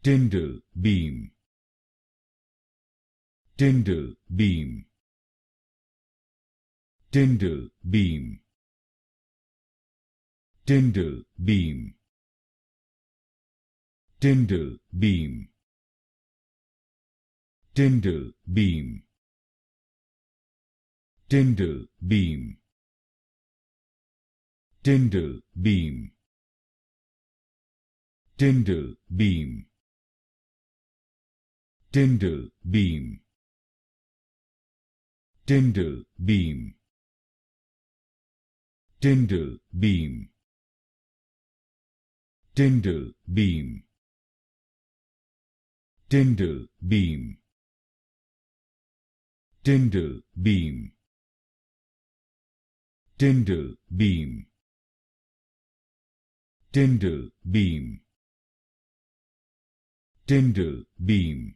Tyndall Beam, Tyndall Beam, Tyndall Beam, Tyndall Beam, Tyndall Beam, Tyndall Beam, Tyndall Beam, Tyndall Beam, Tyndall Beam, Tyndall Beam, Tyndall Beam, Tyndall Beam, Tyndall Beam, Tyndall Beam, Tyndall Beam, Tyndall Beam, Tyndall Beam, Tyndall Beam,